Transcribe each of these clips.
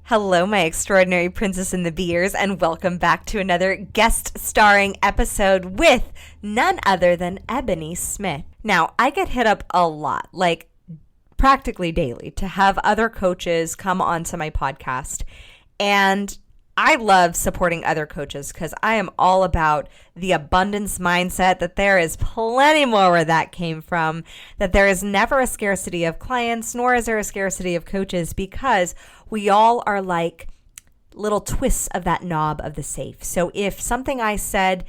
Hello, my extraordinary princess and the beers, and welcome back to another guest starring episode with none other than Ebony Smith. Now, I get hit up a lot, like practically daily, to have other coaches come onto my podcast. And I love supporting other coaches because I am all about the abundance mindset, that there is plenty more where that came from, that there is never a scarcity of clients, nor is there a scarcity of coaches, because we all are like little twists of that knob of the safe. So if something I said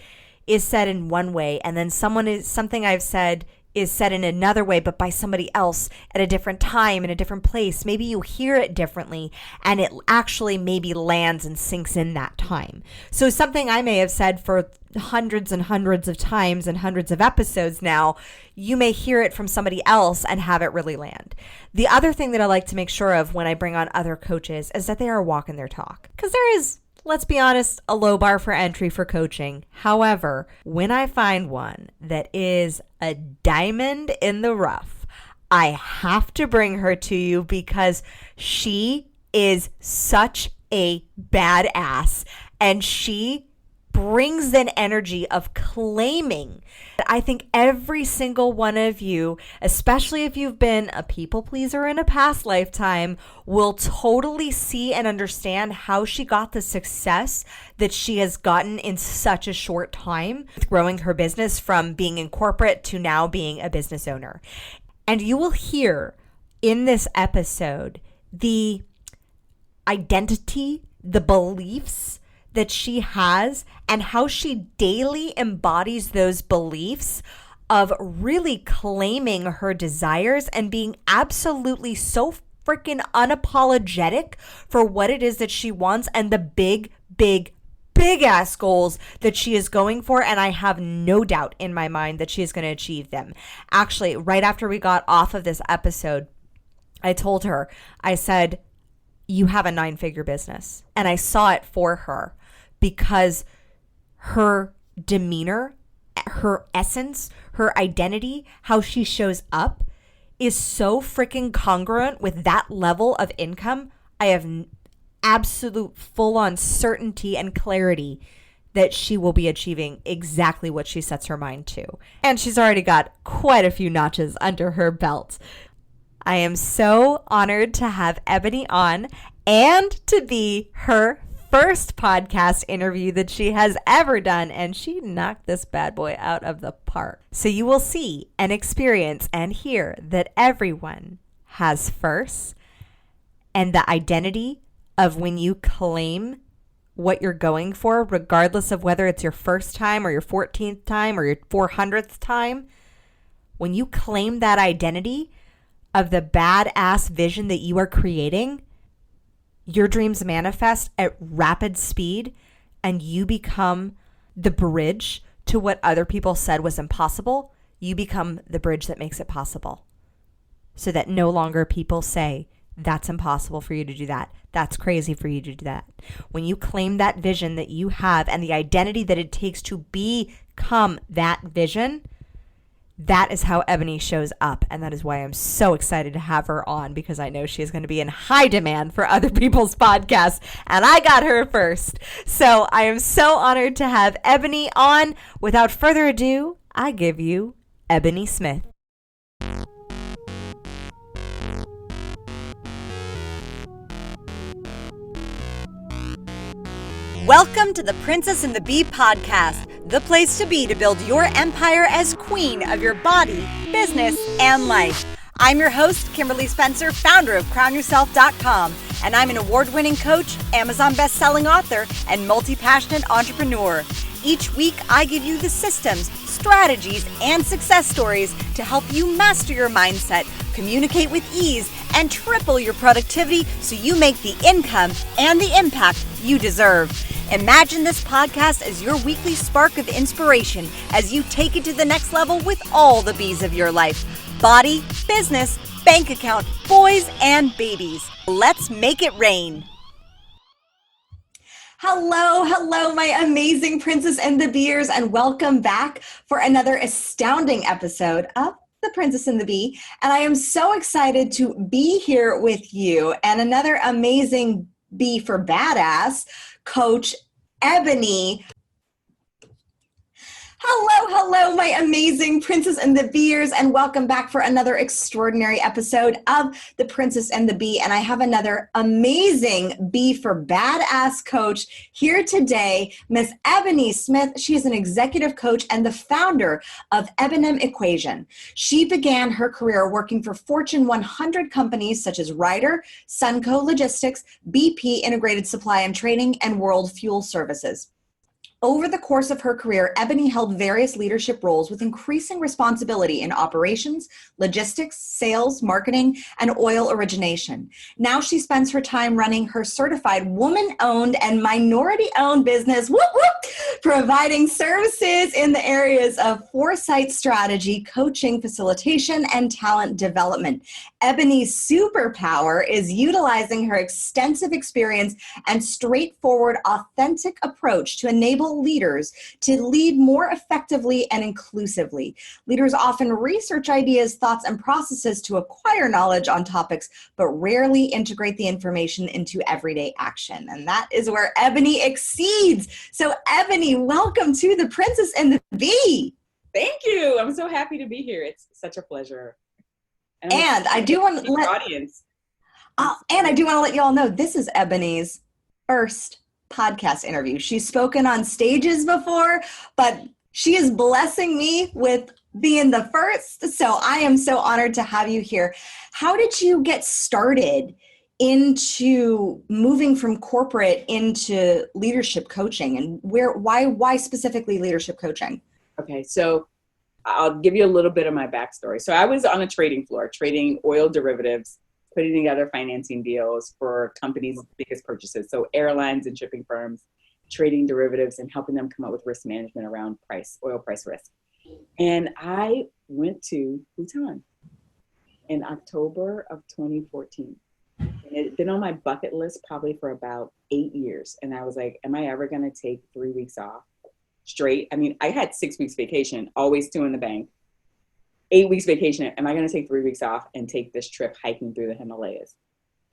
is said in one way, and then something I've said is said in another way, but by somebody else at a different time, in a different place, maybe you hear it differently, and it actually maybe lands and sinks in that time. So something I may have said for hundreds and hundreds of times and hundreds of episodes now, you may hear it from somebody else and have it really land. The other thing that I like to make sure of when I bring on other coaches is that they are walking their talk. Because there is, let's be honest, a low bar for entry for coaching. However, when I find one that is a diamond in the rough, I have to bring her to you because she is such a badass, and she brings an energy of claiming. I think every single one of you, especially if you've been a people pleaser in a past lifetime, will totally see and understand how she got the success that she has gotten in such a short time, with growing her business from being in corporate to now being a business owner. And you will hear in this episode the identity, the beliefs that she has, and how she daily embodies those beliefs of really claiming her desires and being absolutely so freaking unapologetic for what it is that she wants and the big ass goals that she is going for. And I have no doubt in my mind that she is going to achieve them. Actually, right after we got off of this episode, I told her, I said, you have a 9-figure business. And I saw it for her, because her demeanor, her essence, her identity, how she shows up is so freaking congruent with that level of income. I have absolute full-on certainty and clarity that she will be achieving exactly what she sets her mind to. And she's already got quite a few notches under her belt. I am so honored to have Ebony on, and to be her first podcast interview that she has ever done, and she knocked this bad boy out of the park. So you will see and experience and hear that everyone has firsts, and the identity of when you claim what you're going for, regardless of whether it's your first time or your 14th time or your 400th time, when you claim that identity of the badass vision that you are creating, your dreams manifest at rapid speed, and you become the bridge to what other people said was impossible. You become the bridge that makes it possible, so that no longer people say, that's impossible for you to do that. That's crazy for you to do that. When you claim that vision that you have and the identity that it takes to become that vision, that is how Ebony shows up. And that is why I'm so excited to have her on, because I know she is going to be in high demand for other people's podcasts. And I got her first. So I am so honored to have Ebony on. Without further ado, I give you Ebony Smith. Welcome to the Princess and the Bee podcast, the place to be to build your empire as queen of your body, business, and life. I'm your host, Kimberly Spencer, founder of CrownYourself.com, and I'm an award-winning coach, Amazon best-selling author, and multi-passionate entrepreneur. Each week, I give you the systems, strategies, and success stories to help you master your mindset, communicate with ease, and triple your productivity so you make the income and the impact you deserve. Imagine this podcast as your weekly spark of inspiration as you take it to the next level with all the B's of your life: body, business, bank account, boys, and babies. Let's make it rain. Hello, my amazing Princess and the Beers, and welcome back for another astounding episode of The Princess and the Bee. And I am so excited to be here with you, and another amazing B for badass, Coach Ebony. Hello, my amazing Princess and the Beers, and welcome back for another extraordinary episode of The Princess and the Bee. And I have another amazing B for badass coach here today, Miss Ebony Smith. She is an executive coach and the founder of Ebenum Equation. She began her career working for Fortune 100 companies such as Ryder, Sunoco Logistics, BP Integrated Supply and Trading, and World Fuel Services. Over the course of her career, Ebony held various leadership roles with increasing responsibility in operations, logistics, sales, marketing, and oil origination. Now she spends her time running her certified woman-owned and minority-owned business, providing services in the areas of foresight strategy, coaching, facilitation, and talent development. Ebony's superpower is utilizing her extensive experience and straightforward, authentic approach to enable leaders to lead more effectively and inclusively. Leaders often research ideas, thoughts, and processes to acquire knowledge on topics, but rarely integrate the information into everyday action. And that is where Ebony exceeds. So Ebony, welcome to The Princess and the Bee. Thank you. I'm so happy to be here. It's such a pleasure. And I do want to let you all know this is Ebony's first podcast interview. She's spoken on stages before, but she is blessing me with being the first. So I am so honored to have you here. How did you get started into moving from corporate into leadership coaching, and why specifically leadership coaching? Okay, so I'll give you a little bit of my backstory. So I was on a trading floor, trading oil derivatives, putting together financing deals for companies' biggest purchases. So airlines and shipping firms, trading derivatives and helping them come up with risk management around oil price risk. And I went to Bhutan in October of 2014. And it had been on my bucket list probably for about 8 years. And I was like, am I ever going to take 3 weeks off straight? I mean, I had 6 weeks vacation, always 2 in the bank. 8 weeks vacation. Am I going to take 3 weeks off and take this trip hiking through the Himalayas?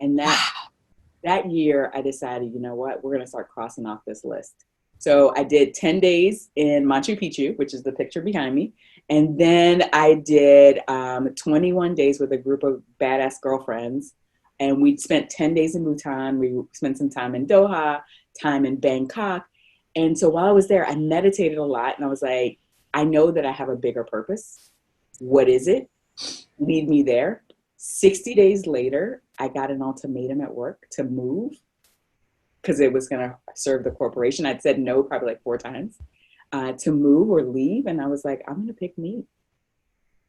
And that year I decided, you know what, we're going to start crossing off this list. So I did 10 days in Machu Picchu, which is the picture behind me. And then I did 21 days with a group of badass girlfriends. And we spent 10 days in Bhutan. We spent some time in Doha, time in Bangkok. And so while I was there, I meditated a lot. And I was like, I know that I have a bigger purpose. What is it? Lead me there. 60 days later, I got an ultimatum at work to move because it was going to serve the corporation. I'd said no probably like 4 times to move or leave. And I was like, I'm going to pick me.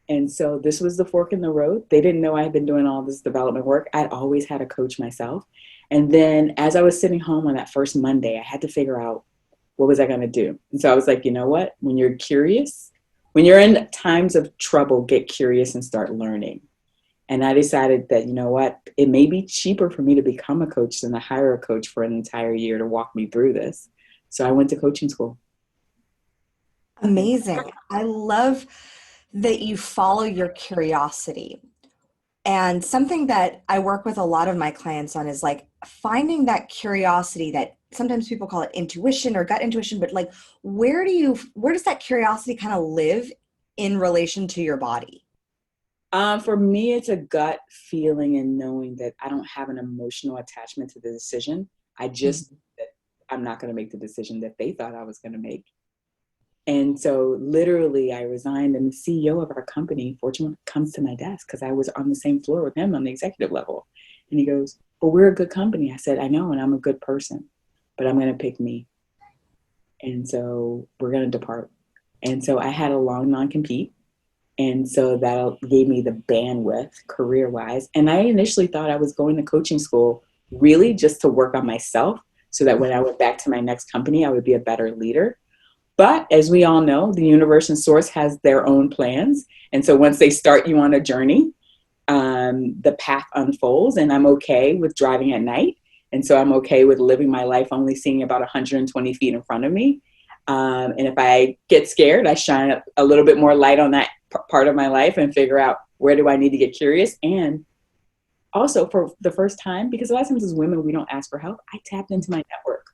And so this was the fork in the road. They didn't know I had been doing all this development work. I'd always had a coach myself. And then as I was sitting home on that first Monday, I had to figure out what was I going to do. And so I was like, you know what? When you're curious, when you're in times of trouble, get curious and start learning. And I decided that, you know what, it may be cheaper for me to become a coach than to hire a coach for an entire year to walk me through this. So I went to coaching school. Amazing. I love that you follow your curiosity. And something that I work with a lot of my clients on is like finding that curiosity that sometimes people call it intuition or gut intuition, but like, where does that curiosity kind of live in relation to your body? For me, it's a gut feeling and knowing that I don't have an emotional attachment to the decision. I just, I'm not going to make the decision that they thought I was going to make. And so literally I resigned, and the CEO of our company, Fortune, comes to my desk because I was on the same floor with him on the executive level. And he goes, well, we're a good company. I said, I know, and I'm a good person, but I'm going to pick me. And so we're going to depart. And so I had a long non-compete. And so that gave me the bandwidth career-wise. And I initially thought I was going to coaching school really just to work on myself so that when I went back to my next company, I would be a better leader. But as we all know, the universe and source has their own plans. And so once they start you on a journey, the path unfolds, and I'm okay with driving at night. And so I'm okay with living my life only seeing about 120 feet in front of me. And if I get scared, I shine a little bit more light on that part of my life and figure out where do I need to get curious. And also for the first time, because a lot of times as women, we don't ask for help, I tapped into my network.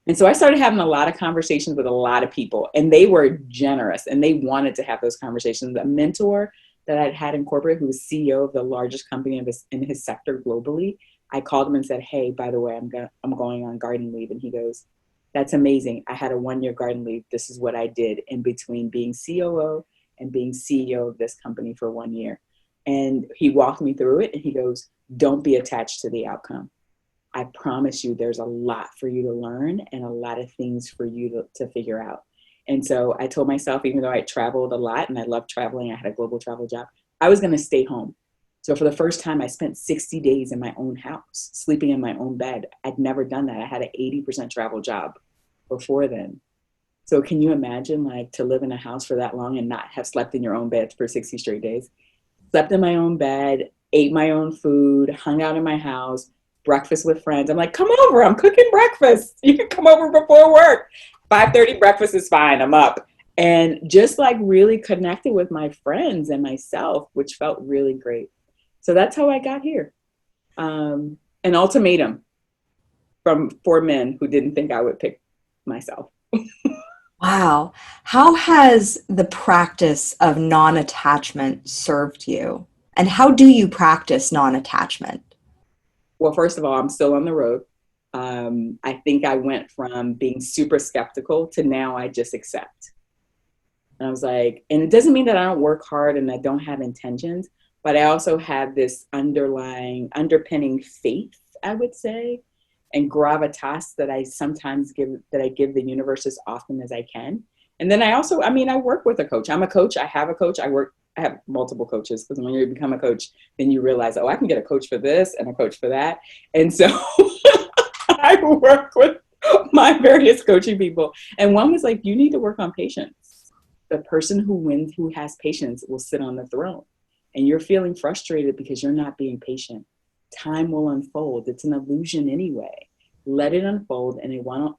And so I started having a lot of conversations with a lot of people, and they were generous and they wanted to have those conversations. A mentor that I'd had in corporate, who was CEO of the largest company in his sector globally, I called him and said, hey, by the way, I'm going on garden leave. And he goes, that's amazing. I had a 1-year garden leave. This is what I did in between being COO and being CEO of this company for 1 year. And he walked me through it and he goes, don't be attached to the outcome. I promise you there's a lot for you to learn and a lot of things for you to figure out. And so I told myself, even though I traveled a lot and I loved traveling, I had a global travel job, I was going to stay home. So for the first time, I spent 60 days in my own house, sleeping in my own bed. I'd never done that. I had an 80% travel job before then. So can you imagine, like, to live in a house for that long and not have slept in your own bed for 60 straight days? Slept in my own bed, ate my own food, hung out in my house, breakfast with friends. I'm like, come over, I'm cooking breakfast. You can come over before work. 5:30 breakfast is fine, I'm up. And just like really connected with my friends and myself, which felt really great. So that's how I got here. An ultimatum from 4 men who didn't think I would pick myself. Wow. How has the practice of non-attachment served you? And how do you practice non-attachment? Well, first of all, I'm still on the road. I think I went from being super skeptical to now I just accept. And I was like, and it doesn't mean that I don't work hard and I don't have intentions, but I also have this underpinning faith, I would say, and gravitas that I sometimes give the universe as often as I can. And then I work with a coach. I'm a coach. I have a coach. I have multiple coaches, because when you become a coach, then you realize, oh, I can get a coach for this and a coach for that. And so I work with my various coaching people. And one was like, you need to work on patience. The person who wins, who has patience, will sit on the throne. And you're feeling frustrated because you're not being patient. Time will unfold. It's an illusion anyway. Let it unfold, and it won't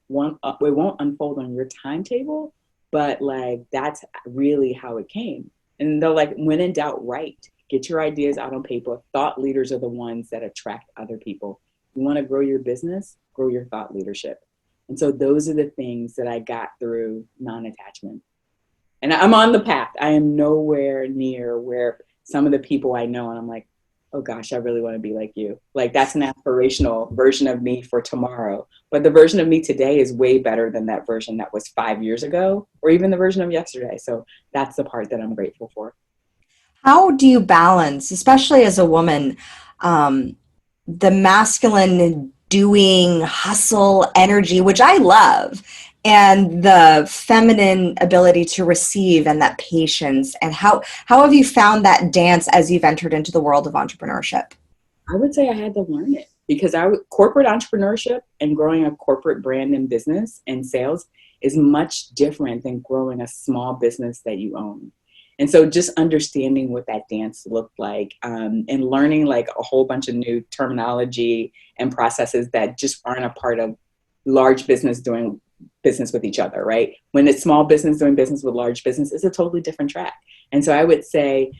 unfold on your timetable, but like that's really how it came. And they're like, when in doubt, write. Get your ideas out on paper. Thought leaders are the ones that attract other people. You want to grow your business, grow your thought leadership. And so those are the things that I got through non-attachment. And I'm on the path. I am nowhere near where some of the people I know, and I'm like, oh gosh, I really want to be like you. Like, that's an aspirational version of me for tomorrow. But the version of me today is way better than that version that was 5 years ago, or even the version of yesterday. So that's the part that I'm grateful for. How do you balance, especially as a woman, the masculine doing, hustle energy, which I love, and the feminine ability to receive and that patience? And how have you found that dance as you've entered into the world of entrepreneurship? I would say I had to learn it, because corporate entrepreneurship and growing a corporate brand in business and sales is much different than growing a small business that you own. And so just understanding what that dance looked like, and learning like a whole bunch of new terminology and processes that just aren't a part of large business doing business with each other, right? When it's small business doing business with large business, it's a totally different track. And so I would say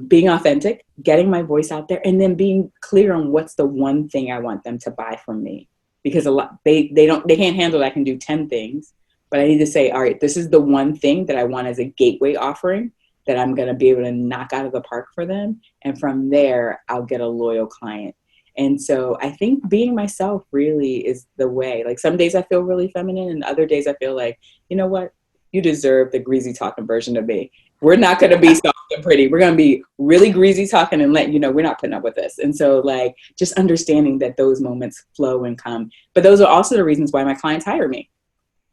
being authentic, getting my voice out there, and then being clear on what's the one thing I want them to buy from me. Because a lot they can't handle that I can do 10 things. But I need to say, all right, this is the one thing that I want as a gateway offering that I'm going to be able to knock out of the park for them. And from there, I'll get a loyal client. And so I think being myself really is the way. Like, some days I feel really feminine, and other days I feel like, you know what? You deserve the greasy talking version of me. We're not going to be soft and pretty. We're going to be really greasy talking and letting you know we're not putting up with this. And so, like, just understanding that those moments flow and come. But those are also the reasons why my clients hire me.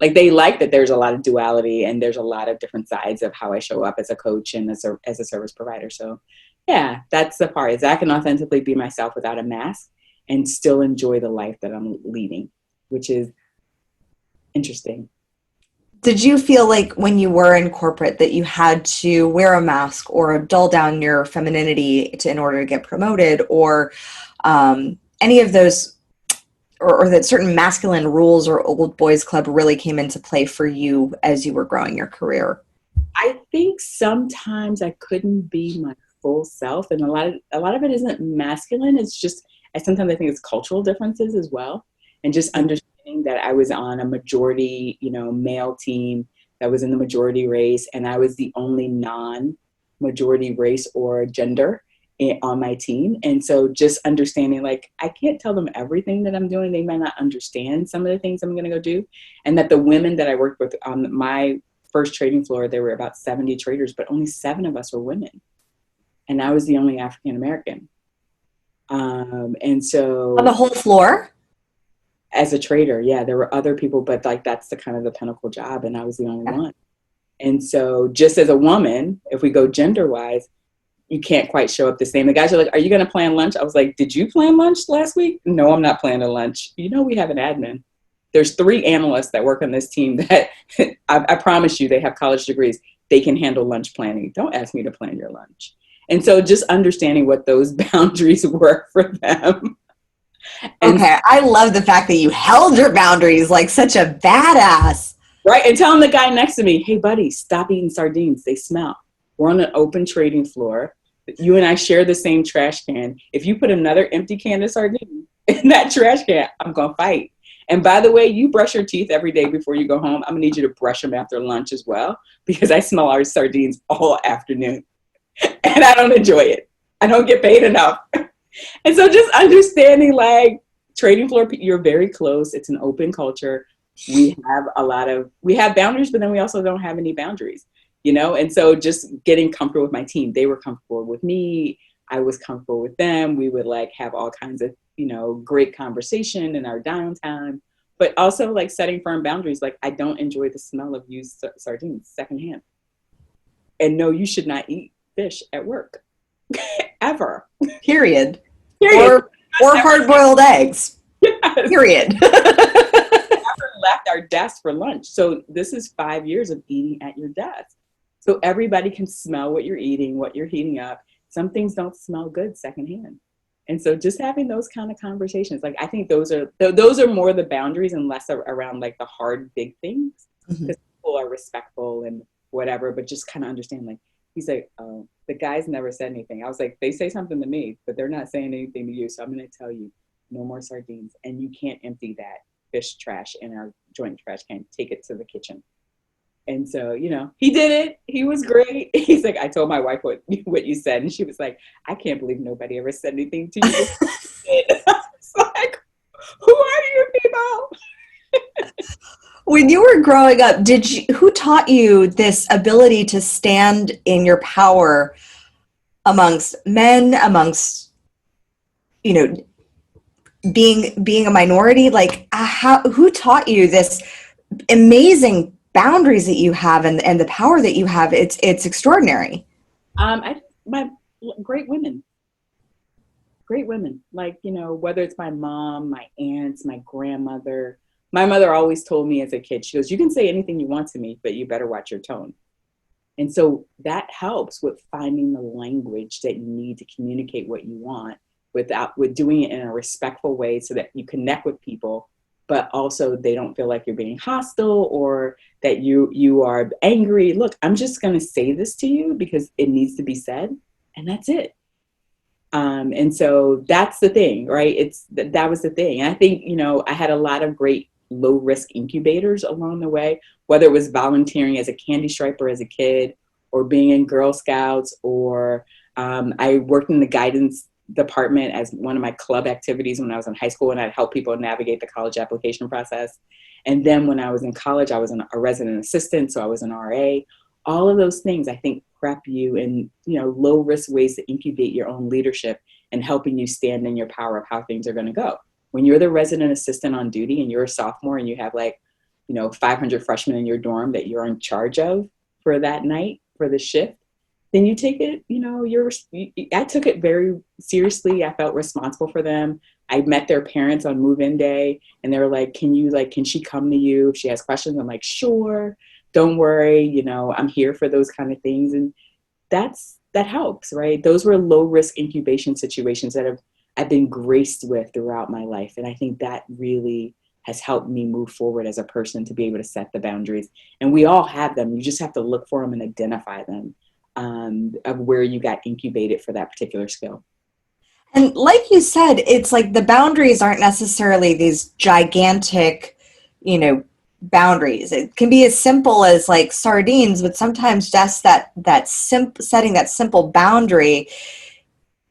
Like, they like that there's a lot of duality and there's a lot of different sides of how I show up as a coach and as a service provider. So yeah, that's the part, is I can authentically be myself without a mask and still enjoy the life that I'm leading, which is interesting. Did you feel like when you were in corporate that you had to wear a mask or dull down your femininity in order to get promoted, or any of those, or that certain masculine rules or old boys club really came into play for you as you were growing your career? I think sometimes I couldn't be my full self. And a lot of it isn't masculine. It's just, sometimes I think it's cultural differences as well. And just understanding that I was on a majority, male team that was in the majority race, and I was the only non-majority race or gender on my team. And so just understanding, like, I can't tell them everything that I'm doing. They might not understand some of the things I'm going to go do. And that the women that I worked with on my first trading floor, there were about 70 traders, but only 7 of us were women. And I was the only African American. And so on the whole floor? As a trader, yeah, there were other people, but like that's the kind of the pinnacle job, and I was the only one. And so just as a woman, if we go gender wise, you can't quite show up the same. The guys are like, "Are you going to plan lunch?" I was like, "Did you plan lunch last week?" "No, I'm not planning lunch." We have an admin. There's 3 analysts that work on this team that I promise you, they have college degrees. They can handle lunch planning. Don't ask me to plan your lunch. And so just understanding what those boundaries were for them. Okay, I love the fact that you held your boundaries like such a badass. Right, and telling the guy next to me, "Hey, buddy, stop eating sardines. They smell. We're on an open trading floor. You and I share the same trash can. If you put another empty can of sardines in that trash can, I'm going to fight. And by the way, you brush your teeth every day before you go home. I'm going to need you to brush them after lunch as well, because I smell our sardines all afternoon. And I don't enjoy it. I don't get paid enough." And so just understanding, like, trading floor, you're very close. It's an open culture. We have boundaries, but then we also don't have any boundaries, And so just getting comfortable with my team. They were comfortable with me. I was comfortable with them. We would like have all kinds of, great conversation in our downtime, but also like setting firm boundaries. Like, I don't enjoy the smell of used sardines secondhand. And no, you should not eat fish at work ever. Period. Or hard-boiled eggs. Yes. Period. Never left our desk for lunch. So this is 5 years of eating at your desk. So everybody can smell what you're eating, what you're heating up. Some things don't smell good secondhand. And so just having those kind of conversations, like, I think those are more the boundaries and less around like the hard, big things, because people are respectful and whatever, but just kind of understand, like, he's like, "Oh, the guys never said anything." I was like, "They say something to me, but they're not saying anything to you. So I'm going to tell you, no more sardines. And you can't empty that fish trash in our joint trash can. Take it to the kitchen." And so, he did it. He was great. He's like, "I told my wife what you said." And she was like, "I can't believe nobody ever said anything to you." I was like, "Who are you people?" When you were growing up, who taught you this ability to stand in your power amongst men, amongst, being a minority? Like, who taught you this amazing boundaries that you have and the power that you have? It's extraordinary. My great women, like, whether it's my mom, my aunts, my grandmother. My mother always told me as a kid, she goes, "You can say anything you want to me, but you better watch your tone." And so that helps with finding the language that you need to communicate what you want with doing it in a respectful way so that you connect with people, but also they don't feel like you're being hostile or that you are angry. "Look, I'm just going to say this to you because it needs to be said, and that's it." And so that's the thing, right? That was the thing. And I think, I had a lot of great low risk incubators along the way, whether it was volunteering as a candy striper as a kid or being in Girl Scouts, or I worked in the guidance department as one of my club activities when I was in high school, and I'd help people navigate the college application process. And then when I was in college, I was a resident assistant, so I was an RA. All of those things, I think, prep you in, low risk ways to incubate your own leadership and helping you stand in your power of how things are going to go. When you're the resident assistant on duty and you're a sophomore and you have 500 freshmen in your dorm that you're in charge of for that night, for the shift, then you take it, I took it very seriously. I felt responsible for them. I met their parents on move-in day and they were like, can she come to you if she has questions? I'm like, "Sure, don't worry. I'm here for those kind of things." And that helps, right? Those were low risk incubation situations that I've been graced with throughout my life. And I think that really has helped me move forward as a person to be able to set the boundaries. And we all have them. You just have to look for them and identify them. of where you got incubated for that particular skill. And like you said, it's like the boundaries aren't necessarily these gigantic, boundaries. It can be as simple as like sardines, but sometimes just setting that simple boundary,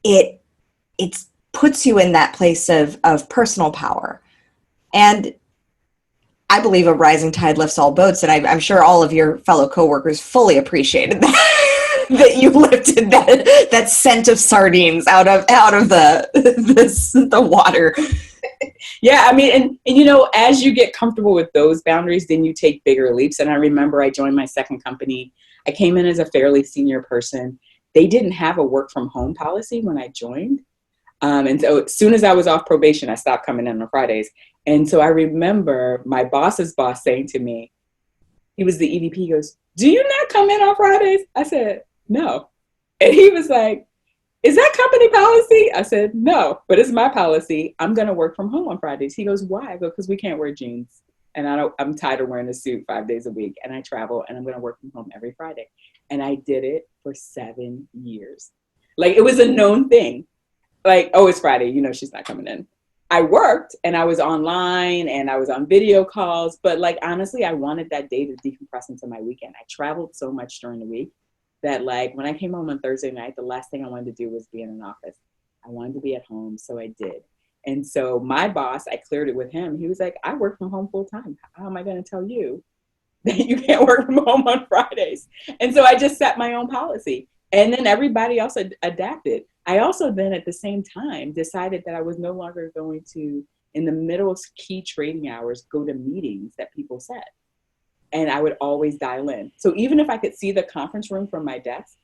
it puts you in that place of personal power. And I believe a rising tide lifts all boats, and I'm sure all of your fellow coworkers fully appreciated that, that you lifted that scent of sardines out of the water. Yeah, I mean, and as you get comfortable with those boundaries, then you take bigger leaps. And I remember I joined my second company. I came in as a fairly senior person. They didn't have a work from home policy when I joined. And so as soon as I was off probation, I stopped coming in on Fridays. And so I remember my boss's boss saying to me, he was the EVP, he goes, "Do you not come in on Fridays?" I said, "No." And he was like, "Is that company policy?" I said, "No, but it's my policy. I'm going to work from home on Fridays." He goes, "Why?" I go, "Because we can't wear jeans. And I'm tired of wearing a suit 5 days a week. And I travel and I'm going to work from home every Friday." And I did it for 7 years. Like, it was a known thing. Like, oh, it's Friday, she's not coming in. I worked and I was online and I was on video calls, but like, honestly, I wanted that day to decompress into my weekend. I traveled so much during the week that like when I came home on Thursday night, the last thing I wanted to do was be in an office. I wanted to be at home, so I did. And so my boss, I cleared it with him. He was like, "I work from home full time. How am I going to tell you that you can't work from home on Fridays?" And so I just set my own policy. And then everybody else adapted. I also then at the same time decided that I was no longer going to, in the middle of key trading hours, go to meetings that people set. And I would always dial in. So even if I could see the conference room from my desk,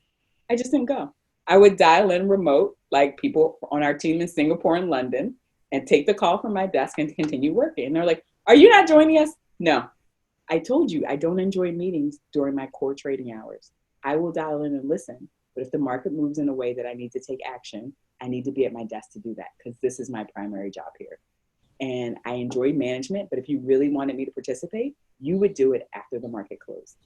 I just didn't go. I would dial in remote, like people on our team in Singapore and London, and take the call from my desk and continue working. And they're like, "Are you not joining us?" No. I told you I don't enjoy meetings during my core trading hours. I will dial in and listen. But if the market moves in a way that I need to take action, I need to be at my desk to do that because this is my primary job here. And I enjoy management, but if you really wanted me to participate, you would do it after the market closed.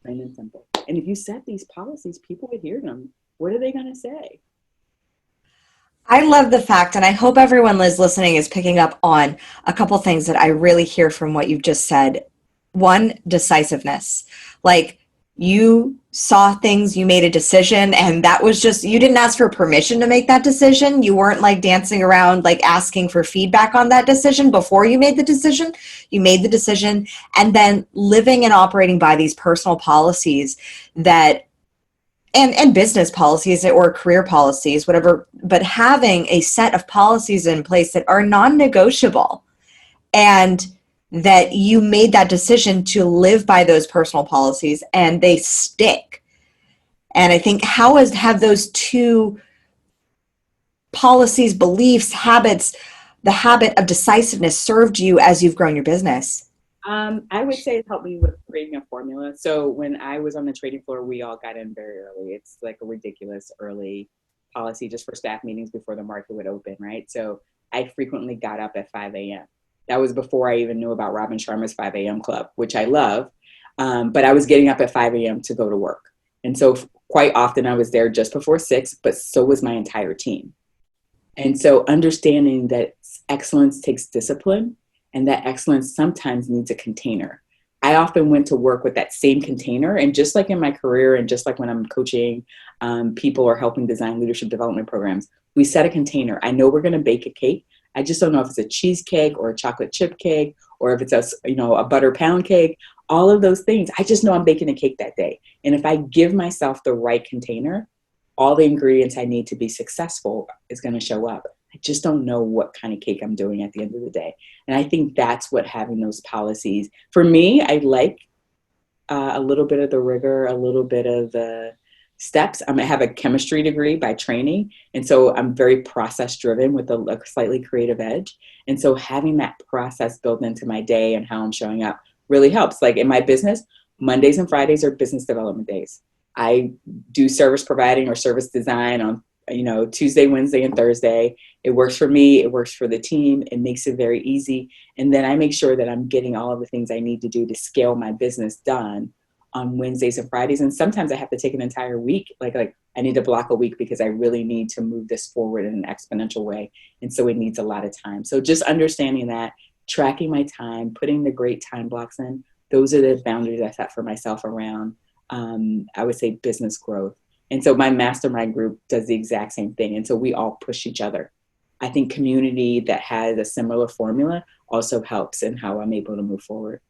Plain and simple. And if you set these policies, people would hear them. What are they going to say? I love the fact, and I hope everyone is listening is picking up on a couple things that I really hear from what you've just said. One, decisiveness. Like, you saw things, you made a decision, and that was just, you didn't ask for permission to make that decision. You weren't like dancing around, like asking for feedback on that decision before you made the decision. You made the decision, and then living and operating by these personal policies that, and business policies or career policies, whatever, but having a set of policies in place that are non-negotiable, and that you made that decision to live by those personal policies and they stick. And I think have those two policies, beliefs, habits, the habit of decisiveness served you as you've grown your business? I would say it helped me with creating a formula. So when I was on the trading floor, we all got in very early. It's like a ridiculous early policy just for staff meetings before the market would open, right? So I frequently got up at 5 a.m. That was before I even knew about Robin Sharma's 5 a.m. club, which I love. But I was getting up at 5 a.m. to go to work. And so quite often I was there just before 6, but so was my entire team. And so understanding that excellence takes discipline and that excellence sometimes needs a container. I often went to work with that same container. And just like in my career and just like when I'm coaching people or helping design leadership development programs, we set a container. I know we're going to bake a cake. I just don't know if it's a cheesecake or a chocolate chip cake or if it's a butter pound cake, all of those things. I just know I'm baking a cake that day. And if I give myself the right container, all the ingredients I need to be successful is going to show up. I just don't know what kind of cake I'm doing at the end of the day. And I think that's what having those policies. For me, I like a little bit of the rigor, a little bit of the steps. I have a chemistry degree by training. And so I'm very process driven with a slightly creative edge. And so having that process built into my day and how I'm showing up really helps. Like in my business, Mondays and Fridays are business development days. I do service providing or service design on Tuesday, Wednesday, and Thursday. It works for me. It works for the team. It makes it very easy. And then I make sure that I'm getting all of the things I need to do to scale my business done on Wednesdays and Fridays. And sometimes I have to take an entire week. Like I need to block a week because I really need to move this forward in an exponential way. And so it needs a lot of time. So just understanding that, tracking my time, putting the great time blocks in, those are the boundaries I set for myself around, I would say, business growth. And so my mastermind group does the exact same thing. And so we all push each other. I think community that has a similar formula also helps in how I'm able to move forward.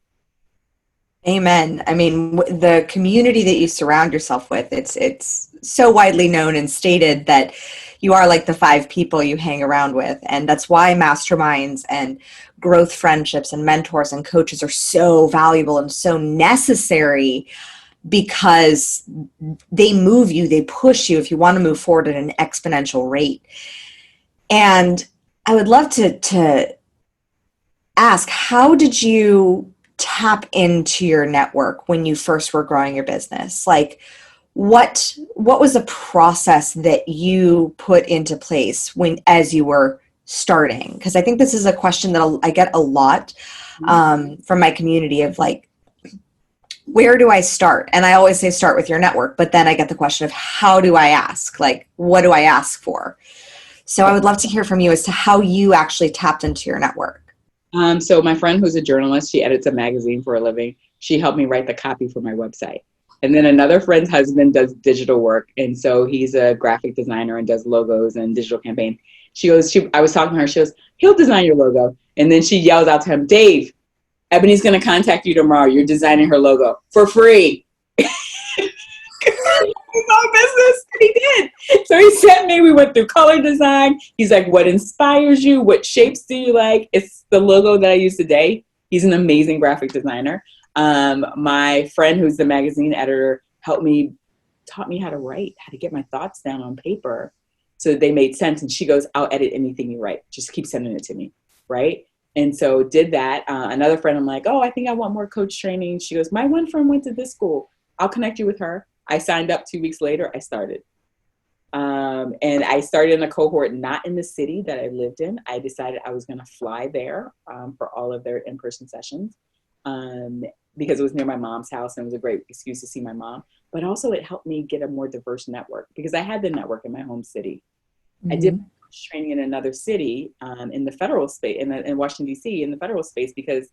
Amen. I mean, the community that you surround yourself with, it's so widely known and stated that you are like the 5 people you hang around with. And that's why masterminds and growth friendships and mentors and coaches are so valuable and so necessary, because they move you, they push you if you want to move forward at an exponential rate. And I would love to ask, how did you tap into your network when you first were growing your business? Like, what was the process that you put into place as you were starting? Because I think this is a question that I get a lot from my community of like, where do I start? And I always say start with your network, but then I get the question of how do I ask? Like, what do I ask for? So I would love to hear from you as to how you actually tapped into your network. So my friend who's a journalist, she edits a magazine for a living. She helped me write the copy for my website. And then another friend's husband does digital work. And so he's a graphic designer and does logos and digital campaign. I was talking to her, she goes, he'll design your logo. And then she yells out to him, Dave, Ebony's going to contact you tomorrow. You're designing her logo for free. Small business. He did. So he sent me, we went through color design. He's like, what inspires you? What shapes do you like? It's the logo that I use today. He's an amazing graphic designer. My friend who's the magazine editor taught me how to write, how to get my thoughts down on paper so they made sense. And she goes, I'll edit anything you write. Just keep sending it to me. Right. And so did that. Another friend, I'm like, oh, I think I want more coach training. She goes, my one friend went to this school. I'll connect you with her. I signed up 2 weeks later. I started. And I started in a cohort not in the city that I lived in. I decided I was going to fly there for all of their in-person sessions because it was near my mom's house and it was a great excuse to see my mom. But also it helped me get a more diverse network because I had the network in my home city. Mm-hmm. I did training in another city in the federal space, in Washington, D.C., in the federal space, because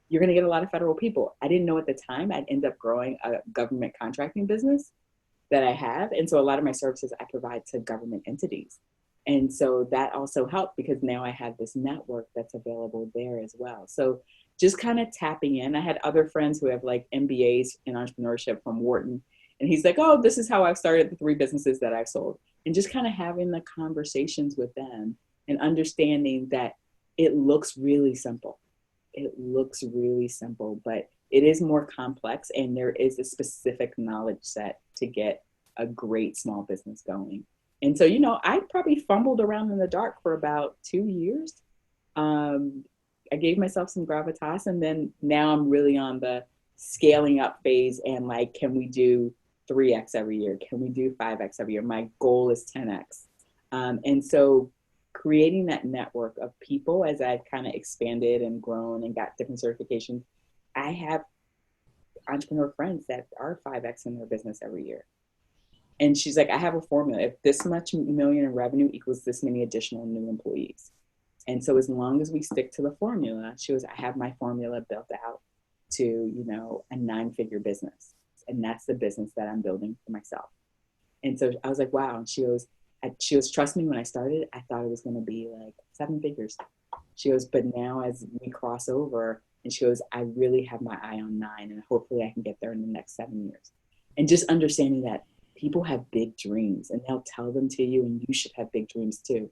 you're going to get a lot of federal people. I didn't know at the time I'd end up growing a government contracting business that I have. And so a lot of my services I provide to government entities. And so that also helped because now I have this network that's available there as well. So just kind of tapping in. I had other friends who have like MBAs in entrepreneurship from Wharton. And he's like, oh, this is how I've started the 3 businesses that I've sold. And just kind of having the conversations with them and understanding that it looks really simple. It looks really simple, but it is more complex and there is a specific knowledge set to get a great small business going. And so, I probably fumbled around in the dark for about 2 years. I gave myself some gravitas and then now I'm really on the scaling up phase and like, can we do 3x every year? Can we do 5x every year? My goal is 10x. And so creating that network of people as I've kind of expanded and grown and got different certifications, I have entrepreneur friends that are 5x in their business every year. And she's like, I have a formula. If this much million in revenue equals this many additional new employees. And so as long as we stick to the formula, she goes, I have my formula built out to, a 9-figure business. And that's the business that I'm building for myself. And so I was like, wow. And she goes, trust me, when I started, I thought it was going to be like 7 figures. She goes, but now as we cross over, and she goes, I really have my eye on 9 and hopefully I can get there in the next 7 years. And just understanding that people have big dreams and they'll tell them to you and you should have big dreams too.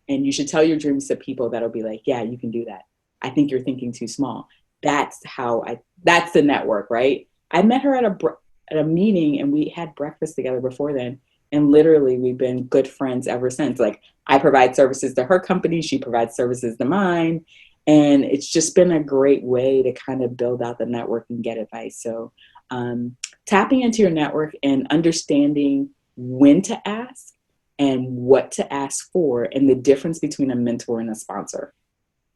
And you should tell your dreams to people that'll be like, yeah, you can do that. I think you're thinking too small. That's the network, right? I met her at a meeting and we had breakfast together before then. And literally we've been good friends ever since. Like I provide services to her company. She provides services to mine. And it's just been a great way to kind of build out the network and get advice. So tapping into your network and understanding when to ask and what to ask for and the difference between a mentor and a sponsor,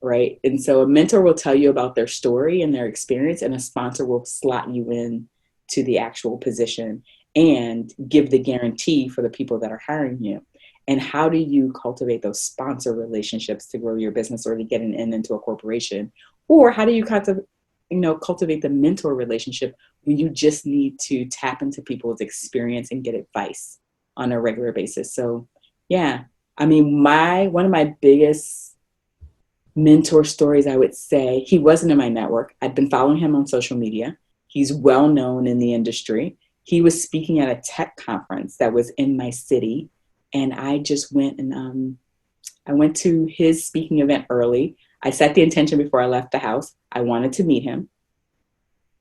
right? And so a mentor will tell you about their story and their experience and a sponsor will slot you in to the actual position and give the guarantee for the people that are hiring you? And how do you cultivate those sponsor relationships to grow your business or to get an in into a corporation? Or how do you cultivate the mentor relationship when you just need to tap into people's experience and get advice on a regular basis? So yeah, I mean, one of my biggest mentor stories, I would say, he wasn't in my network. I'd been following him on social media. He's well known in the industry. He was speaking at a tech conference that was in my city. And I just went and I went to his speaking event early. I set the intention before I left the house. I wanted to meet him.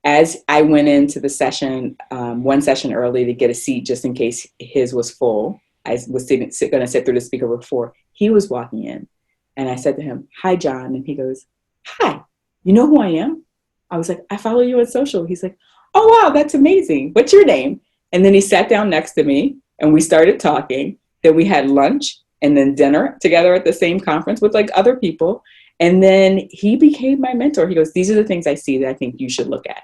As I went into the session, one session early to get a seat just in case his was full, I was going to sit through the speaker before. He was walking in. And I said to him, "Hi, John." And he goes, "Hi, you know who I am?" I was like, "I follow you on social." He's like, "Oh, wow, that's amazing. What's your name?" And then he sat down next to me and we started talking. Then we had lunch and then dinner together at the same conference with like other people. And then he became my mentor. He goes, "These are the things I see that I think you should look at."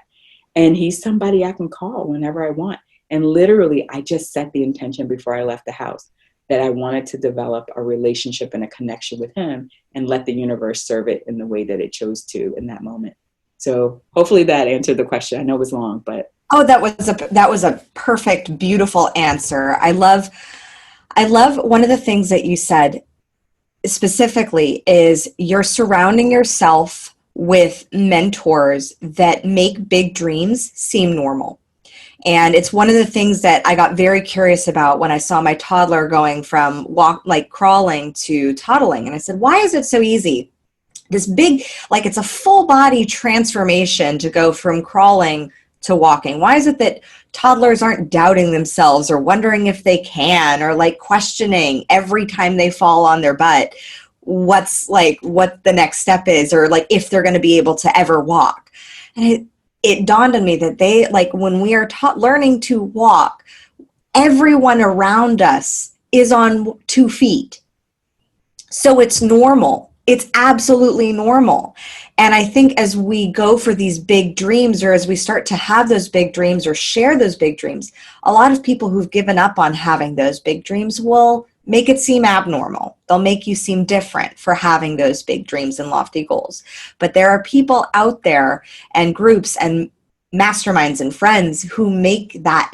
And he's somebody I can call whenever I want. And literally, I just set the intention before I left the house that I wanted to develop a relationship and a connection with him and let the universe serve it in the way that it chose to in that moment. So hopefully that answered the question. I know it was long, but. Oh, that was a perfect, beautiful answer. I love one of the things that you said specifically is you're surrounding yourself with mentors that make big dreams seem normal. And it's one of the things that I got very curious about when I saw my toddler going from crawling to toddling. And I said, why is it so easy? This big, it's a full body transformation to go from crawling to walking. Why is it that toddlers aren't doubting themselves or wondering if they can, or questioning every time they fall on their butt what the next step is, or if they're going to be able to ever walk? And it dawned on me that they, when we are learning to walk, everyone around us is on 2 feet. So it's normal. It's absolutely normal. And I think as we go for these big dreams, or as we start to have those big dreams or share those big dreams, a lot of people who've given up on having those big dreams will make it seem abnormal. They'll make you seem different for having those big dreams and lofty goals. But there are people out there and groups and masterminds and friends who make that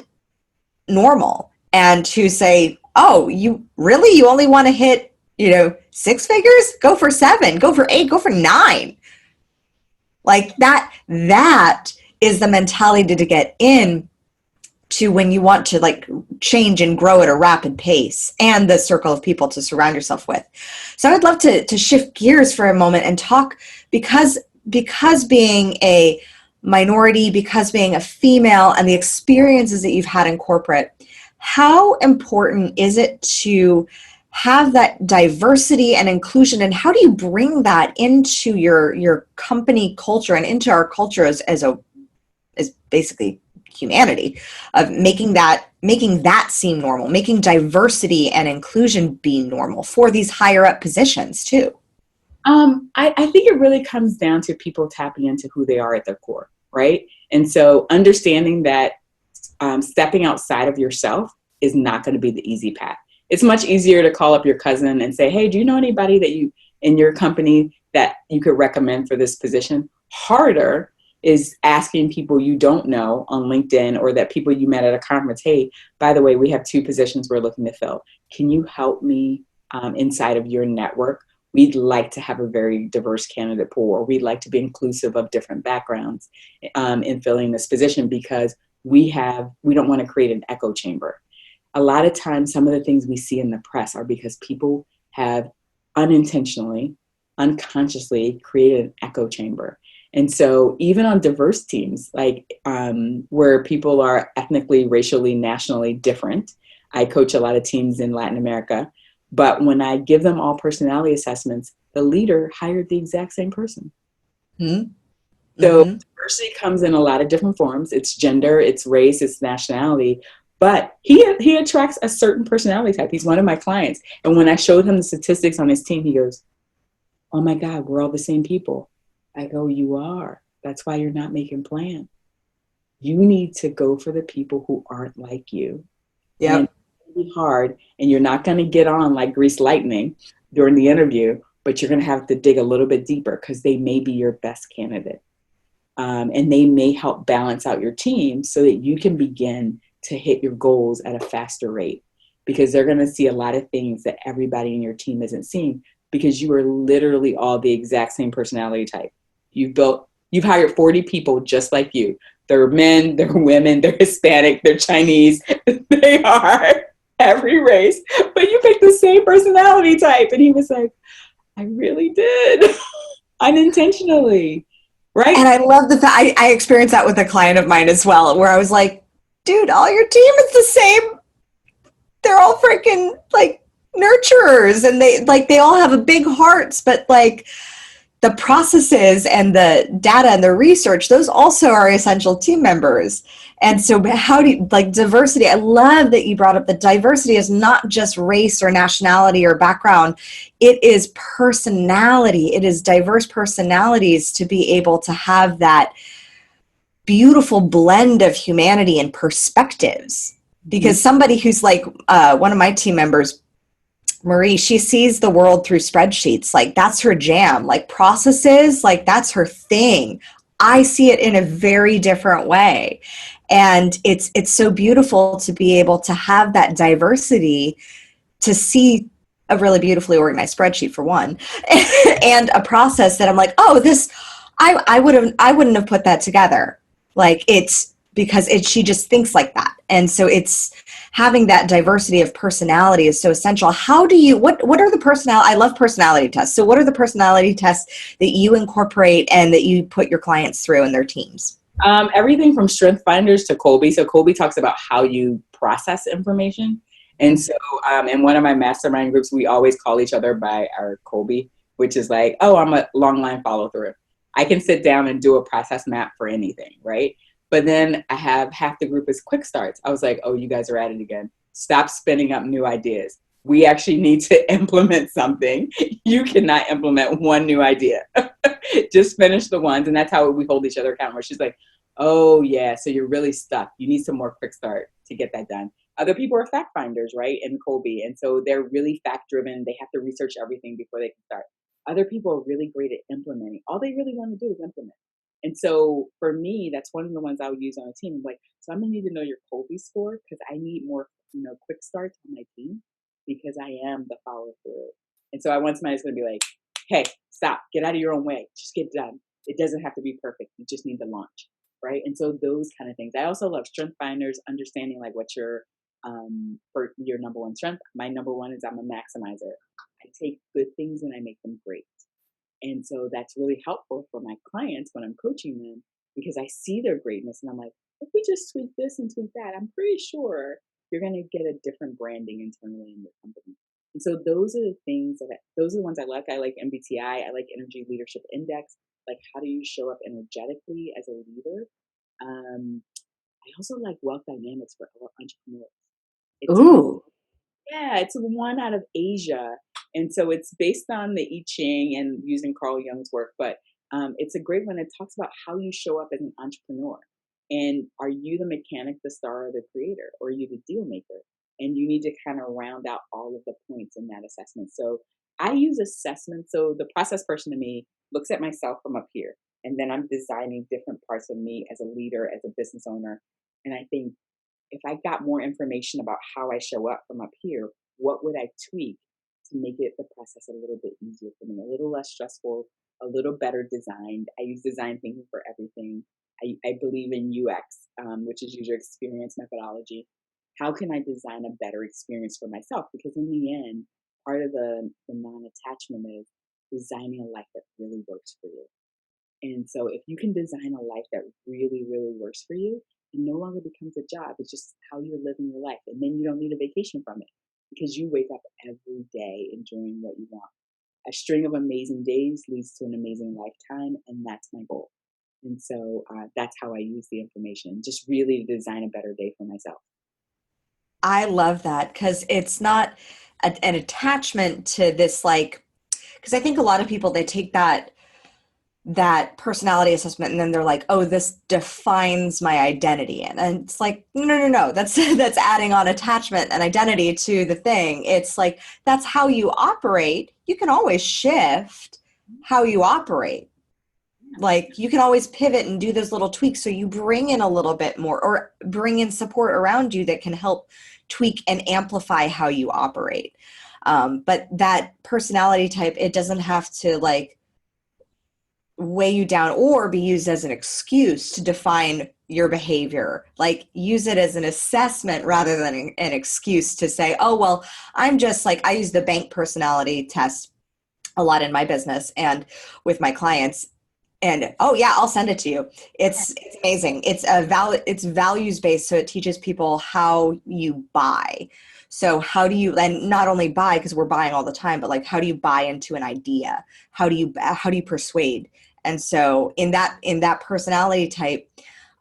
normal and who say, "Oh, you only want to hit 6 figures? Go for 7, go for 8, go for 9. That is the mentality to get in to when you want to change and grow at a rapid pace, and the circle of people to surround yourself with. So I would love to shift gears for a moment and talk, because being a minority, because being a female, and the experiences that you've had in corporate, how important is it to have that diversity and inclusion, and how do you bring that into your company culture and into our culture as basically humanity, of making that seem normal, making diversity and inclusion be normal for these higher up positions too? I think it really comes down to people tapping into who they are at their core, right? And so understanding that stepping outside of yourself is not going to be the easy path. It's much easier to call up your cousin and say, "Hey, do you know anybody that you in your company that you could recommend for this position?" Harder is asking people you don't know on LinkedIn, or that people you met at a conference, "Hey, by the way, we have 2 positions we're looking to fill. Can you help me inside of your network? We'd like to have a very diverse candidate pool, or we'd like to be inclusive of different backgrounds in filling this position, because we don't want to create an echo chamber." A lot of times, some of the things we see in the press are because people have unintentionally, unconsciously created an echo chamber. And so even on diverse teams, where people are ethnically, racially, nationally different, I coach a lot of teams in Latin America, but when I give them all personality assessments, the leader hired the exact same person. Mm-hmm. So diversity comes in a lot of different forms. It's gender, it's race, it's nationality. But he attracts a certain personality type. He's one of my clients. And when I showed him the statistics on his team, he goes, "Oh my God, we're all the same people." I go, "You are. That's why you're not making plans. you need to go for the people who aren't like you. And Yep. it's really hard, and you're not going to get on like grease lightning during the interview, but you're going to have to dig a little bit deeper because they may be your best candidate. And they may help balance out your team so that you can begin to hit your goals at a faster rate, because they're going to see a lot of things that everybody in your team isn't seeing, because you are literally all the exact same personality type. You've hired 40 people just like you. They're men, they're women, they're Hispanic, they're Chinese, they are every race, but you picked the same personality type. And he was like, I really did, unintentionally. And Right? I love the fact I experienced that with a client of mine as well, where I was like, dude, all your team is the same. They're all freaking like nurturers, and they all have a big hearts, but like the processes and the data and the research, those also are essential team members. And so how do you, like, diversity, I love that you brought up that diversity is not just race or nationality or background. It is personality. It is diverse personalities to be able to have that beautiful blend of humanity and perspectives. Because somebody who's like one of my team members, Marie, she sees the world through spreadsheets. Like, that's her jam. Like, processes, like, that's her thing. I see it in a very different way. And it's so beautiful to be able to have that diversity, to see a really beautifully organized spreadsheet for one, and a process that I'm like, oh, this, I wouldn't have put that together. Like, it's because she just thinks like that. And so it's having that diversity of personality is so essential. How do you, what are the I love personality tests. So what are the personality tests that you incorporate and that you put your clients through and their teams? Everything from strength finders to Colby. So Colby talks about how you process information. And so in one of my mastermind groups, we always call each other by our Colby, which is like, oh, I'm a long line follow through. I can sit down and do a process map for anything, right? But then I have half the group is quick starts. I was like, oh, you guys are at it again. Stop spinning up new ideas. We actually need to implement something. You cannot implement one new idea. Just finish the ones. And that's how we hold each other accountable. She's like, oh, yeah, so you're really stuck. You need some more quick start to get that done. Other people are fact finders, right? And Colby. And so they're really fact driven. They have to research everything before they can start. Other people are really great at implementing. All they really want to do is implement. And so for me, that's one of the ones I would use on a team. Like, so I'm gonna need to know your Colby score because I need more, quick starts on my team because I am the follow through. And so I want somebody that's gonna be like, hey, stop, get out of your own way, just get done. It doesn't have to be perfect. You just need to launch, right? And so those kind of things. I also love strength finders, understanding like what your for your number one strength. My number one is I'm a maximizer. I take good things and I make them great. And so that's really helpful for my clients when I'm coaching them because I see their greatness and I'm like, if we just tweak this and tweak that, I'm pretty sure you're going to get a different branding internally in your company. And so those are the things those are the ones I like. I like MBTI. I like Energy Leadership Index. Like, how do you show up energetically as a leader? I also like Wealth Dynamics for entrepreneurs. It's Ooh. Yeah, it's one out of Asia. And so it's based on the I Ching and using Carl Jung's work, but it's a great one. It talks about how you show up as an entrepreneur. And are you the mechanic, the star, or the creator, or are you the deal maker? And you need to kind of round out all of the points in that assessment. So I use assessment. So the process person to me looks at myself from up here, and then I'm designing different parts of me as a leader, as a business owner. And I think if I got more information about how I show up from up here, what would I tweak to make it the process a little bit easier for me, a little less stressful, a little better designed? I use design thinking for everything. I believe in UX, which is user experience methodology. How can I design a better experience for myself? Because in the end, part of the non-attachment is designing a life that really works for you. And so if you can design a life that really, really works for you, it no longer becomes a job. It's just how you're living your life. And then you don't need a vacation from it because you wake up every day enjoying what you want. A string of amazing days leads to an amazing lifetime. And that's my goal. And so that's how I use the information, just really to design a better day for myself. I love that because it's not an attachment to this, like, because I think a lot of people, they take that that personality assessment, and then they're like, oh, this defines my identity. And it's like, no, that's that's adding on attachment and identity to the thing. It's like, that's how you operate. You can always shift how you operate. Like, you can always pivot and do those little tweaks, so you bring in a little bit more, or bring in support around you that can help tweak and amplify how you operate. But that personality type, it doesn't have to like weigh you down or be used as an excuse to define your behavior. Like, use it as an assessment rather than an excuse to say, oh, well, I'm just like, I use the bank personality test a lot in my business and with my clients. And oh yeah, I'll send it to you. It's amazing. It's values based, so it teaches people how you buy. So how do you, and not only buy, because we're buying all the time, but like, how do you buy into an idea? How do you persuade? And so in that personality type,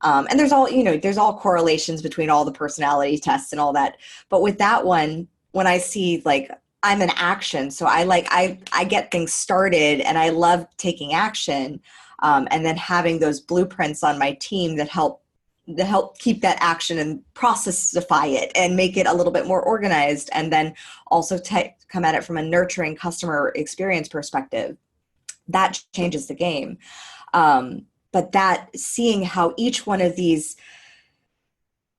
and there's all correlations between all the personality tests and all that. But with that one, when I see like, I'm an action, so I get things started and I love taking action, and then having those blueprints on my team that help keep that action and processify it and make it a little bit more organized, and then also come at it from a nurturing customer experience perspective. That changes the game. But that, seeing how each one of these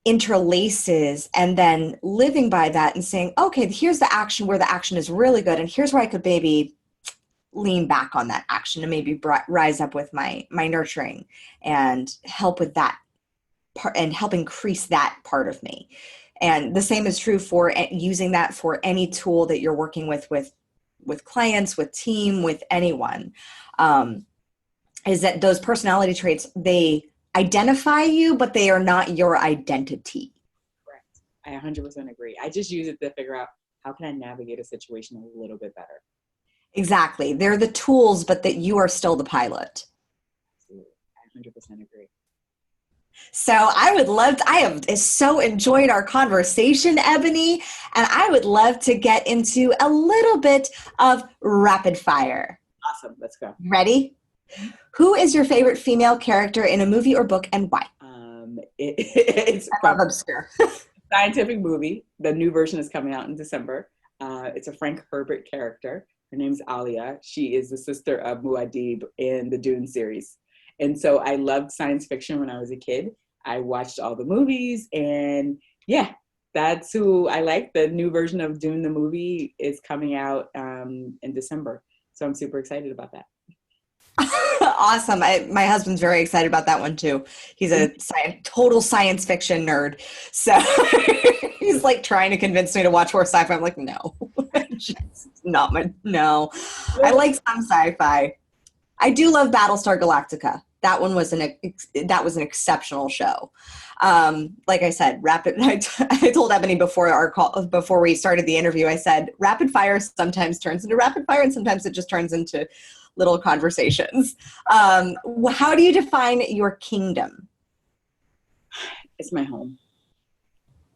interlaces and then living by that and saying, okay, here's the action where the action is really good, and here's where I could maybe lean back on that action and maybe rise up with my nurturing and help with that part and help increase that part of me. And the same is true for using that for any tool that you're working with clients, with team, with anyone. Is that those personality traits, they identify you, but they are not your identity. Correct. I 100% agree. I just use it to figure out, how can I navigate a situation a little bit better? Exactly. They're the tools, but that you are still the pilot. Absolutely. I 100% agree. So I have so enjoyed our conversation, Ebony, and I would love to get into a little bit of rapid fire. Awesome. Let's go. Ready? Who is your favorite female character in a movie or book, and why? It's I love obscure. scientific movie. The new version is coming out in December. It's a Frank Herbert character. Her name's Alia. She is the sister of Muad'Dib in the Dune series. And so I loved science fiction when I was a kid. I watched all the movies, and yeah, that's who I like. The new version of Dune, the movie, is coming out in December. So I'm super excited about that. Awesome. My husband's very excited about that one too. He's a total science fiction nerd. So he's like trying to convince me to watch more sci-fi. I'm like, no, no. I like some sci-fi. I do love Battlestar Galactica. That one was an exceptional show. Like I said, I told Ebony before our call, before we started the interview, I said, rapid fire sometimes turns into rapid fire, and sometimes it just turns into little conversations. How do you define your kingdom? It's my home.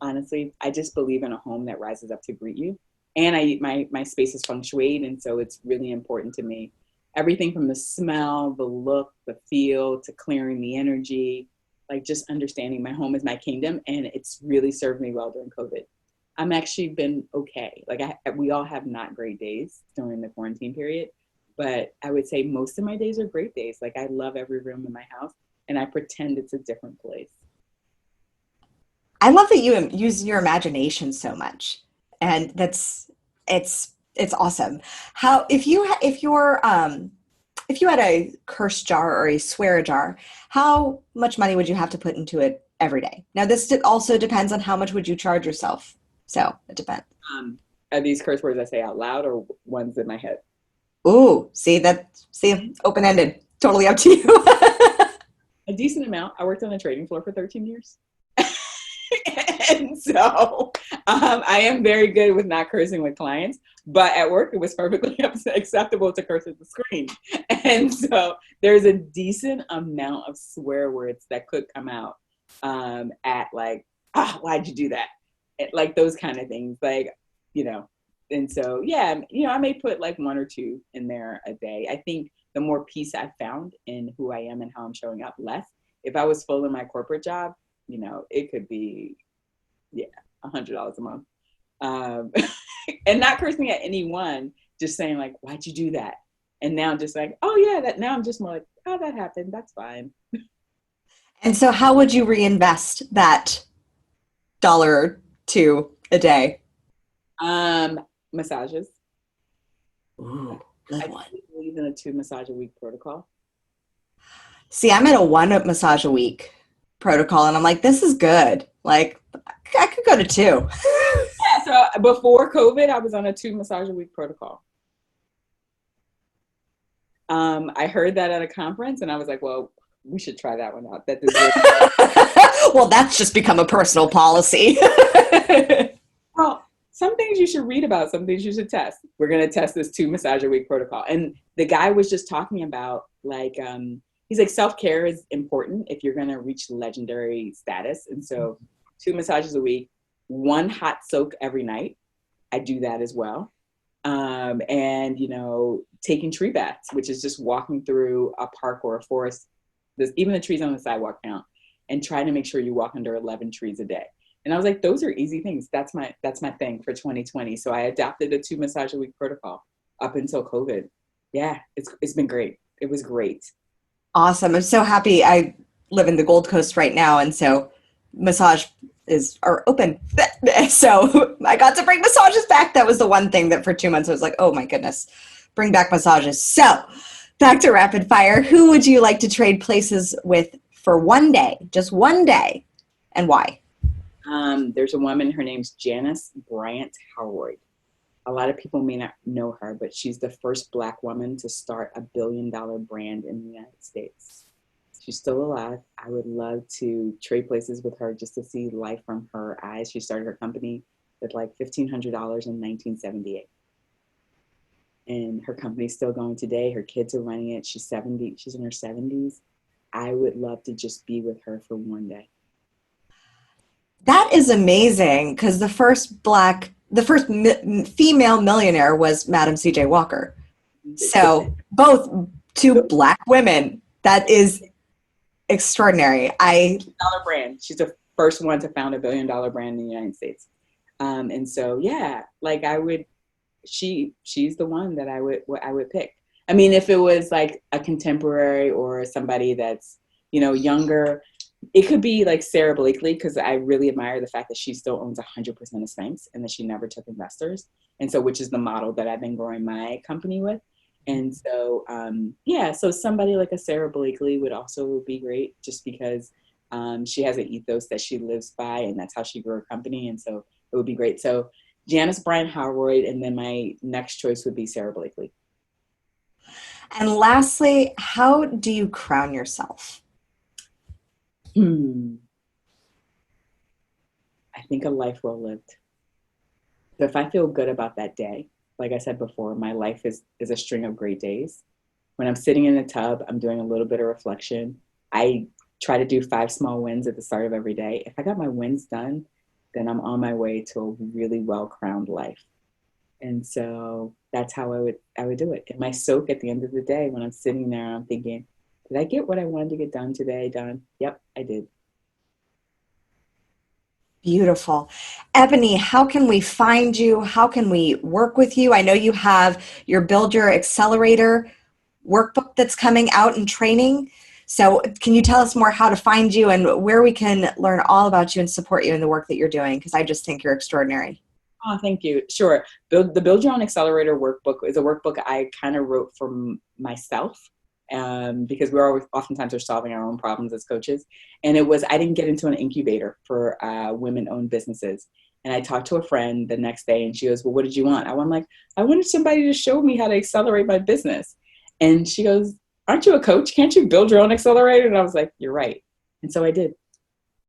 Honestly, I just believe in a home that rises up to greet you. And my space is feng shuied, and so it's really important to me. Everything from the smell, the look, the feel, to clearing the energy, like just understanding my home is my kingdom, and it's really served me well during COVID. I'm actually been okay. Like we all have not great days during the quarantine period, but I would say most of my days are great days. Like, I love every room in my house, and I pretend it's a different place. I love that you use your imagination so much, and it's awesome. How if you had a curse jar or a swear jar, how much money would you have to put into it every day? Now, this also depends on how much would you charge yourself. So it depends. Are these curse words I say out loud or ones in my head? Ooh, see, open-ended. Totally up to you. A decent amount. I worked on the trading floor for 13 years. And so I am very good with not cursing with clients, but at work it was perfectly acceptable to curse at the screen. And so there's a decent amount of swear words that could come out at like, why'd you do that? Like those kind of things, like, and so, yeah, I may put like one or two in there a day. I think the more peace I've found in who I am and how I'm showing up. Less. If I was full in my corporate job, you know, it could be, $100 a month. And not cursing at anyone, just saying like, why'd you do that? And now I'm just like, oh yeah, that now I'm just more like, oh, that happened. That's fine. And so how would you reinvest that dollar or two a day? Massages. Ooh, I good one. believe in a 2 massage a week protocol. See, I'm at a 1 massage a week protocol, and I'm like, this is good. Like, I could go to 2. Yeah, so before COVID, I was on a 2 massage a week protocol. I heard that at a conference, and I was like, well, we should try that one out. That deserves Well, that's just become a personal policy. Well, some things you should read about, some things you should test. We're going to test this 2 massage a week protocol. And the guy was just talking about like, he's like, self-care is important if you're going to reach legendary status. And so 2 massages a week, 1 hot soak every night. I do that as well. And, you know, taking tree baths, which is just walking through a park or a forest. Even the trees on the sidewalk count, and trying to make sure you walk under 11 trees a day. And I was like, those are easy things. That's my thing for 2020. So I adopted a 2 massage a week protocol up until COVID. Yeah, it's been great. It was great. Awesome. I'm so happy. I live in the Gold Coast right now, and so massage are open. So I got to bring massages back. That was the one thing that for 2 months I was like, oh my goodness, bring back massages. So back to rapid fire. Who would you like to trade places with for one day, just one day, and why? There's a woman, her name's Janice Bryant Howard. A lot of people may not know her, but she's the first Black woman to start a $1 billion brand in the United States. She's still alive. I would love to trade places with her just to see life from her eyes. She started her company with like $1,500 in 1978. And her company's still going today. Her kids are running it. She's 70. She's in her 70s. I would love to just be with her for one day. That is amazing, because the first female millionaire was Madam C.J. Walker. So both 2 Black women. That is extraordinary. Dollar brand. She's the first one to found a $1 billion brand in the United States. And so, yeah, like she's the one that I would pick. I mean, if it was like a contemporary or somebody that's, you know, younger, it could be like Sarah Blakely, because I really admire the fact that she still owns 100% of Spanx and that she never took investors. And so, which is the model that I've been growing my company with. And so, so somebody like a Sarah Blakely would also be great, just because she has an ethos that she lives by, and that's how she grew her company. And so it would be great. So Janice Bryant Howard, and then my next choice would be Sarah Blakely. And lastly, how do you crown yourself? I think a life well lived. So if I feel good about that day, like I said before, my life is a string of great days. When I'm sitting in the tub, I'm doing a little bit of reflection. I try to do 5 small wins at the start of every day. If I got my wins done, then I'm on my way to a really well-crowned life. And so that's how I would do it. In my soak at the end of the day, when I'm sitting there, I'm thinking, did I get what I wanted to get done today done? Yep, I did. Beautiful. Ebony, how can we find you? How can we work with you? I know you have your Build Your Accelerator workbook that's coming out in training. So can you tell us more how to find you and where we can learn all about you and support you in the work that you're doing? Because I just think you're extraordinary. Oh, thank you. Sure. The Build Your Own Accelerator workbook is a workbook I kind of wrote for myself. Because oftentimes we're solving our own problems as coaches. And I didn't get into an incubator for women-owned businesses. And I talked to a friend the next day, and she goes, well, what did you want? I'm like, I wanted somebody to show me how to accelerate my business. And she goes, aren't you a coach? Can't you build your own accelerator? And I was like, you're right. And so I did.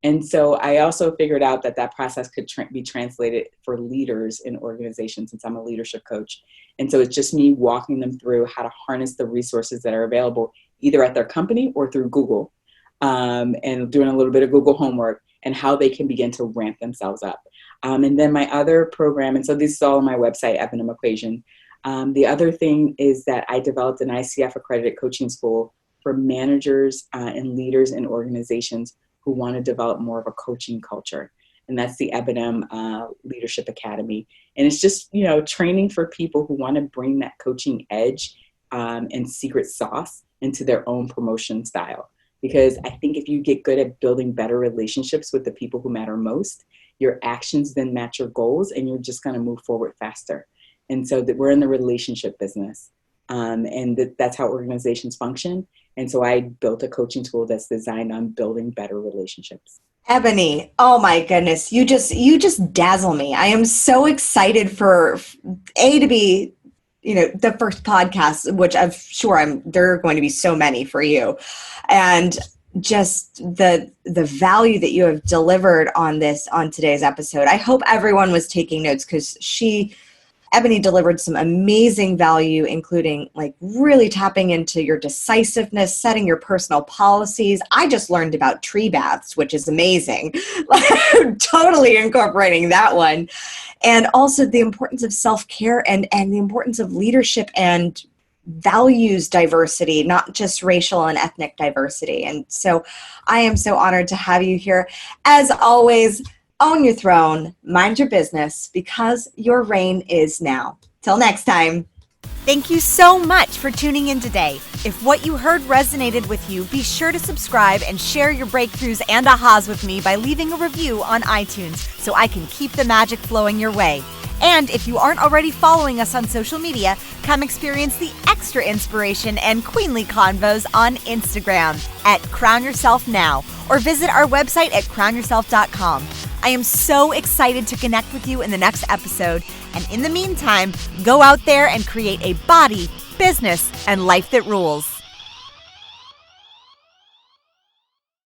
And so I also figured out that process could be translated for leaders in organizations, since I'm a leadership coach. And so it's just me walking them through how to harness the resources that are available either at their company or through Google, and doing a little bit of Google homework, and how they can begin to ramp themselves up. And then my other program, and so this is all on my website, Ebenum Equation. The other thing is that I developed an ICF accredited coaching school for managers and leaders in organizations who want to develop more of a coaching culture. And that's the Ebenum Leadership Academy. And it's just, training for people who want to bring that coaching edge and secret sauce into their own promotion style. Because I think if you get good at building better relationships with the people who matter most, your actions then match your goals and you're just going to move forward faster. And so that we're in the relationship business. And that's how organizations function. And so I built a coaching tool that's designed on building better relationships. Ebony, oh my goodness, you just dazzle me. I am so excited for to be, the first podcast, which I'm sure there are going to be so many for you, and just the value that you have delivered on today's episode. I hope everyone was taking notes, because Ebony delivered some amazing value, including like really tapping into your decisiveness, setting your personal policies. I just learned about tree baths, which is amazing. Totally incorporating that one. And also the importance of self-care and the importance of leadership and values diversity, not just racial and ethnic diversity. And so I am so honored to have you here. As always, own your throne, mind your business, because your reign is now. Till next time. Thank you so much for tuning in today. If what you heard resonated with you, be sure to subscribe and share your breakthroughs and ahas with me by leaving a review on iTunes so I can keep the magic flowing your way. And if you aren't already following us on social media, come experience the extra inspiration and queenly convos on Instagram at Crown Yourself Now, or visit our website at crownyourself.com. I am so excited to connect with you in the next episode. And in the meantime, go out there and create a body, business, and life that rules.